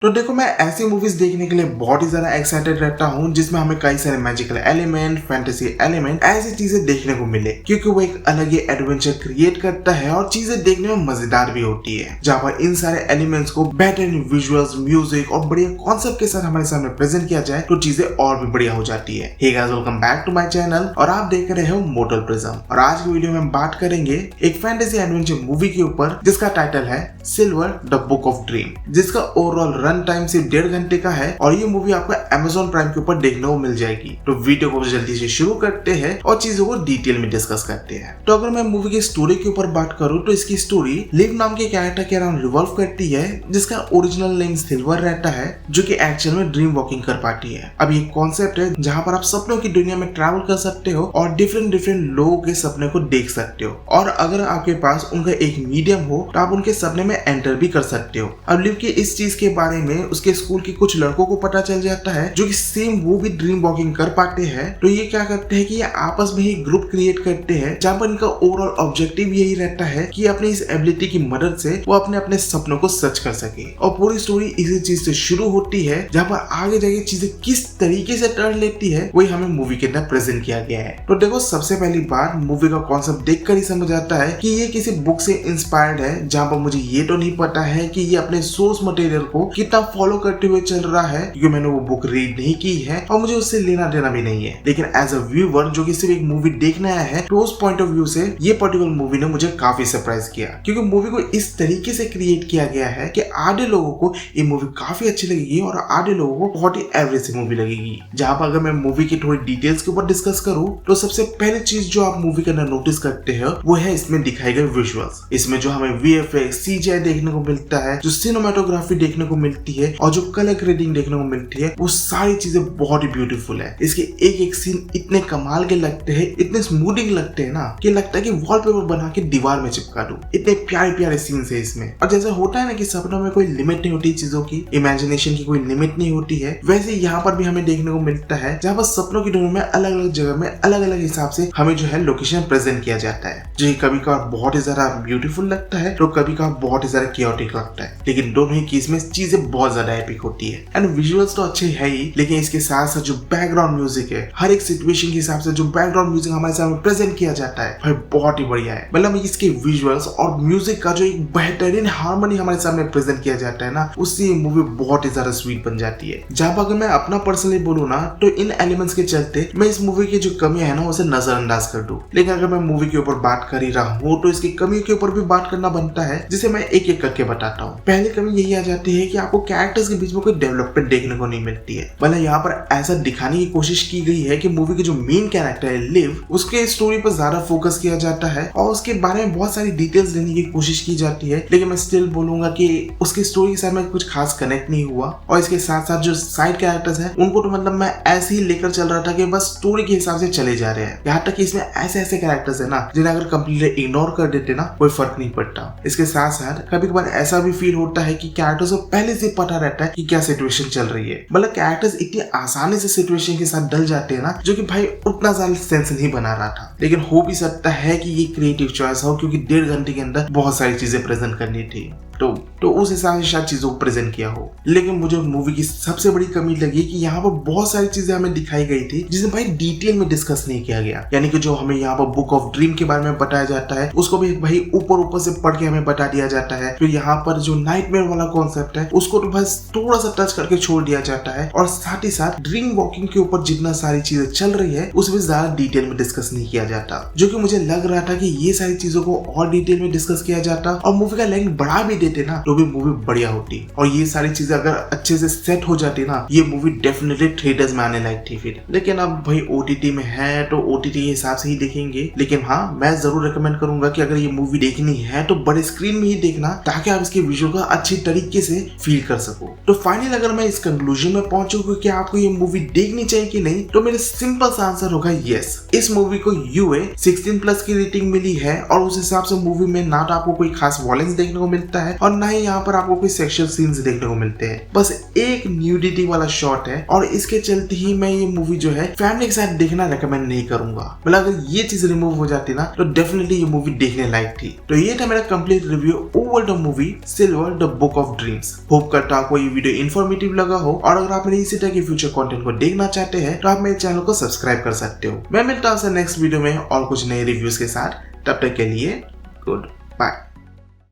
तो देखो, मैं ऐसी मूवीज देखने के लिए बहुत ही ज्यादा एक्साइटेड रहता हूँ जिसमें हमें कई सारे मैजिकल एलिमेंट, फैंटेसी एलिमेंट, ऐसी चीजें देखने को मिले, क्योंकि वो एक अलग ही एडवेंचर क्रिएट करता है और चीजें देखने में मजेदार भी होती है, जहाँ पर इन सारे एलिमेंट्स को बेहतरीन विजुअल्स, म्यूजिक और बढ़िया कॉन्सेप्ट के साथ हमारे सामने प्रेजेंट किया जाए तो चीजें और भी बढ़िया हो जाती है। Hey guys, welcome back to my channel और आप देख रहे हो मोर्टल प्रिज्म। और आज की वीडियो में हम बात करेंगे एक फैंटेसी एडवेंचर मूवी के ऊपर जिसका टाइटल है silver the book of dream, जिसका ओवरऑल रन टाइम सिर्फ 1.5 घंटे का है और ये मूवी आपको Amazon प्राइम के ऊपर देखने को मिल जाएगी। तो वीडियो को जल्दी से शुरू करते हैं और चीजों को डिटेल में डिस्कस करते हैं। तो अगर मैं मूवी की स्टोरी के ऊपर बात करूं तो इसकी स्टोरी लिव नाम के कैरेक्टर के अराउंड रिवॉल्व करती है, जिसका ओरिजिनल नेम सिल्वर रहता है, जो कि एक्चुअल में ड्रीम वॉकिंग कर पाती है। अब ये कॉन्सेप्ट है जहां पर आप सपनों की दुनिया में ट्रैवल कर सकते हो और डिफरेंट लोगों के सपने को देख सकते हो, और अगर आपके पास उनका एक मीडियम हो तो आप उनके सपने में एंटर भी कर सकते हो। अब लिव के इस चीज के बारे में उसके स्कूल के कुछ लड़कों को पता चल जाता है जो कि सेम वो भी ड्रीम वॉकिंग कर पाते हैं। तो ये क्या करते हैं कि ये आपस में ही ग्रुप क्रिएट करते हैं, जहां पर इनका ओवरऑल ऑब्जेक्टिव यही रहता है कि अपनी इस एबिलिटी की मदद से वो अपने अपने सपनों को सच कर सके। और पूरी स्टोरी इसी चीज से शुरू होती है, जहां पर आगे जाके चीजें किस तरीके से टर्न लेती है वही हमें मूवी के अंदर प्रेजेंट किया गया है। तो देखो, सबसे पहली बात मूवी का कॉन्सेप्ट देखकर ही समझ आता है कि ये किसी बुक से इंस्पायर्ड है, जहां पर मुझे ये तो नहीं पता है कि ये अपने सोर्स मटेरियल को कितना फॉलो करते हुए चल रहा है, क्योंकि मैंने वो बुक रीड नहीं की है और मुझे उससे लेना देना भी नहीं है। लेकिन एज अ व्यूअर जो कि सिर्फ एक मूवी देखने आया है, तो उस पॉइंट ऑफ व्यू से ये पर्टिकुलर मूवी ने मुझे काफी सरप्राइज किया, क्योंकि मूवी को इस तरीके से क्रिएट किया गया है कि आधे लोगों को ये मूवी काफी अच्छी लगेगी और आधे लोगों को बहुत ही एवरेज सी मूवी लगेगी। जहां पर अगर मैं मूवी की थोड़ी डिटेल्स के ऊपर डिस्कस करूं तो सबसे पहली चीज जो आप मूवी के अंदर नोटिस करते हैं वो है इसमें दिखाए गए विजुअल्स। इसमें जो हमें VFX, CGI देखने को मिलता है, जो सिनेमेटोग्राफी देखने को मिलती है और जो कलर ग्रेडिंग देखने को मिलती है, वो सारी चीजें बहुत ही ब्यूटीफुल है। इसके एक एक सीन इतने कमाल के लगते हैं, इतने स्मूथिंग लगते हैं ना कि लगता है कि वॉलपेपर बना के दीवार में चिपका दूं। इतने प्यारे प्यारे सीन्स है इसमें। और जैसे होता है ना कि सपनों में कोई लिमिट नहीं होती, चीजों की इमेजिनेशन की कोई लिमिट नहीं होती है, वैसे यहाँ पर भी हमें देखने को मिलता है, जहाँ पर सपनों की दुनिया में अलग अलग जगह में अलग अलग हिसाब से हमें जो है लोकेशन प्रेजेंट किया जाता है, जो कभी कभार बहुत ही ज्यादा ब्यूटीफुल लगता है तो कभी कभार बहुत ही ज्यादा क्योटिक लगता है। लेकिन दोनों ही केस में चीजें बहुत ज्यादा एपिक होती है। एंड विजुअल्स तो अच्छे है ही, लेकिन इसके साथ साथ जो बैकग्राउंड म्यूजिक है, हर एक सिचुएशन के हिसाब से जो बैकग्राउंड म्यूजिक हमारे सामने प्रेजेंट किया जाता है, भाई बहुत ही बढ़िया है। मतलब इसके विजुअल्स और म्यूजिक का जो एक बेहतरीन हार्मनी हमारे सामने प्रेजेंट किया जाता है ना, उससे मूवी बहुत ही ज्यादा स्वीट बन जाती है। जहां पर अगर मैं अपना पर्सनली बोलूँ ना, तो इन एलिमेंट्स के चलते मैं इस मूवी की जो कमियां है ना उसे नजरअंदाज कर दूं। लेकिन अगर मैं मूवी के ऊपर बात कर ही रहा हूँ तो इसकी कमियों के ऊपर भी बात करना बनता है, जिसे मैं एक एक करके बताता हूँ। पहली कमी यही आ जाती है कि आपको कैरेक्टर्स के बीच में कोई डेवलपमेंट देखने को नहीं मिलती है। मतलब यहाँ पर ऐसा दिखाने की कोशिश की गई है कि मूवी के जो मेन कैरेक्टर है लिव, उसके स्टोरी पर ज्यादा फोकस किया जाता है और उसके बारे में बहुत सारी डिटेल्स देने की कोशिश की जाती है, लेकिन मैं स्टिल बोलूंगा कि उसकी स्टोरी के साथ में कुछ खास कनेक्ट नहीं हुआ। और इसके साथ साथ जो साइड कैरेक्टर्स हैं उनको तो मतलब मैं ऐसे ही लेकर चल रहा था कि बस स्टोरी के हिसाब से चले जा रहे हैं। यहाँ तक कि इसमें ऐसे ऐसे कैरेक्टर्स है ना जिन्हें अगर कंप्लीटली इग्नोर कर देते ना कोई फर्क नहीं पड़ता। इसके साथ साथ कभी कभार ऐसा भी फील होता है कि कैरेक्टर्स को पहले से पता रहता है कि क्या सिचुएशन चल रही है। मतलब कैरेक्टर्स इतनी आसानी से सिचुएशन के साथ डल जाते हैं ना, जो कि भाई उतना ज्यादा सेंस नहीं बना रहा था। लेकिन हो भी सकता है कि ये क्रिएटिव चॉइस हो, क्योंकि 1.5 घंटे के अंदर बहुत सारी चीजें प्रेजेंट करनी थी, तो उस हिसाब से शायद चीजों को प्रेजेंट किया हो। लेकिन मुझे मूवी की सबसे बड़ी कमी लगी कि यहाँ पर बहुत सारी चीजें हमें दिखाई गई थी जिसे भाई डिटेल में डिस्कस नहीं किया गया। यानी कि जो हमें यहाँ पर बुक ऑफ ड्रीम के बारे में बताया जाता है, उसको भी भाई ऊपर से पढ़ के हमें बता दिया जाता है। फिर यहाँ पर जो नाइटमेयर वाला कॉन्सेप्ट है उसको तो बस थोड़ा सा टच करके छोड़ दिया जाता है, और साथ ही साथ ड्रीम वॉकिंग के ऊपर जितना सारी चीजें चल रही है उसमें ज्यादा डिटेल में डिस्कस नहीं किया जाता, जो कि मुझे लग रहा था कि ये सारी चीजों को और डिटेल में डिस्कस किया जाता और मूवी का लेंथ बढ़ा भी देते ना तो भी मूवी बढ़िया होती। और ये सारी चीजें अगर अच्छे से सेट हो जाती ना, ये मूवी डेफिनेटली थिएटर्स में आने लायक थी फिर। लेकिन अब भाई OTT में है तो OTT के हिसाब से ही देखेंगे। लेकिन हाँ, मैं जरूर रिकमेंड करूंगा कि अगर ये मूवी देखनी है तो बड़े स्क्रीन में ही देखना, ताकि आप इसके विजुअल का अच्छी तरीके से फील कर सको। तो फाइनली अगर मैं इस कंक्लूजन में पहुंचूंगा कि आपको ये मूवी देखनी चाहिए कि नहीं, तो मेरा सिंपल सा आंसर होगा यस। इस मूवी को UA 16+ की रेटिंग मिली है और उस हिसाब से मूवी में ना तो आपको कोई खास वॉयलेंस देखने को मिलता है और ना ही यहाँ पर आपको कोई सेक्सुअल सीन्स देखने को मिलते हैं। बस एक न्यूडिटी वाला शॉट है और इसके चलते ही मैं ये मूवी जो है फैमिली के साथ देखना रेकमेंड नहीं करूंगा। मतलब अगर ये चीज रिमूव हो जाती ना तो डेफिनेटली ये मूवी देखने लायक थी। तो ये था मेरा complete review over the movie silver the book of dreams. Hope करता हूं आपको ये वीडियो इन्फॉर्मेटिव लगा हो और अगर आप मेरे इसी तरह के फ्यूचर कंटेंट को देखना चाहते हैं तो आप मेरे चैनल को सब्सक्राइब कर सकते हो। मैं मिलता हूं नेक्स्ट वीडियो में और कुछ नए रिव्यूज के साथ। तब तक के लिए गुड बाय।